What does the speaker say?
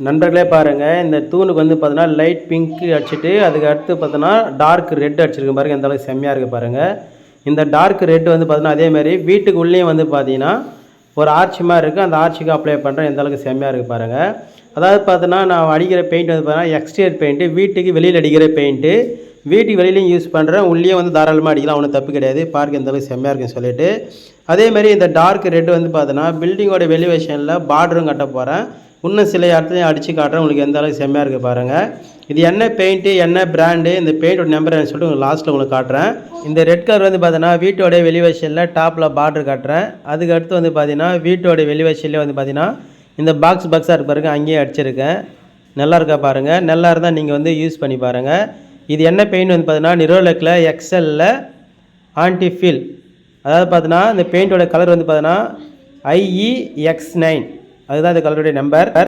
நண்பர்களே பாருங்கள், இந்த தூணுக்கு வந்து பார்த்தீங்கன்னா லைட் பிங்க் அடிச்சுட்டு அதுக்கு அடுத்து பார்த்தோன்னா டார்க் ரெட் அடிச்சிருக்கு பாருங்கள். எந்த அளவுக்கு செம்மையாக இருக்குது பாருங்கள். இந்த டார்க் ரெட் வந்து பார்த்தீங்கன்னா அதேமாதிரி வீட்டுக்கு உள்ளேயும் வந்து பார்த்தீங்கன்னா ஒரு ஆர்ச்சி மாதிரி இருக்குது. அந்த ஆர்ச்சிக்கு அப்ளை பண்ணுறேன். எந்த அளவுக்கு செம்மையாக இருக்குது பாருங்கள். அதாவது பார்த்தோன்னா நான் அடிக்கிற பெயிண்ட் வந்து பார்த்தீங்கன்னா எக்ஸ்டீரியர் பெயிண்ட்டு, வீட்டுக்கு வெளியில் அடிக்கிற பெயிண்ட்டு, வீட்டுக்கு வெளியிலையும் யூஸ் பண்ணுறேன். உள்ளே வந்து தாராளமாக அடிக்கலாம், ஒன்றும் தப்பு கிடையாது. பார்க்க எந்த அளவுக்கு செம்மையாக இருக்குன்னு சொல்லிட்டு அதேமாதிரி இந்த டார்க் ரெட் வந்து பார்த்தோன்னா பில்டிங்கோட வெளிவேஷனில் பார்டரும் கட்ட போகிறேன். இன்னும் சில இடத்துலையும் அடித்து காட்டுறேன். உங்களுக்கு எந்த அளவுக்கு செம்மையாக இருக்குது பாருங்கள். இது என்ன பெயிண்ட்டு, என்ன பிராண்டு, இந்த பெயிண்டோட நம்பர் சொல்லிட்டு உங்களுக்கு லாஸ்ட்டில் உங்களுக்கு காட்டுறேன். இந்த ரெட் கலர் வந்து பார்த்தீங்கன்னா வீட்டோடைய வெளிவேஷனில் டாப்பில் பார்டர் காட்டுறேன். அதுக்கு அடுத்து வந்து பார்த்தீங்கன்னா வீட்டோட வெளிவேஷன்லேயே வந்து பார்த்தீங்கன்னா இந்த பாக்ஸாக இருக்கு பாருங்கள், அங்கேயே அடிச்சிருக்கேன். நல்லா இருக்கா பாருங்கள். நல்லா இருந்தால் நீங்கள் வந்து யூஸ் பண்ணி பாருங்கள். இது என்ன பெயிண்ட் வந்து பார்த்தீங்கன்னா நிரோலக்கில் எக்ஸலில் ஆன்டிஃபில். அதாவது பார்த்தீங்கன்னா இந்த பெயிண்டோட கலர் வந்து பார்த்தீங்கன்னா IEX9. அதுதான் இந்த கலருடைய நம்பர்.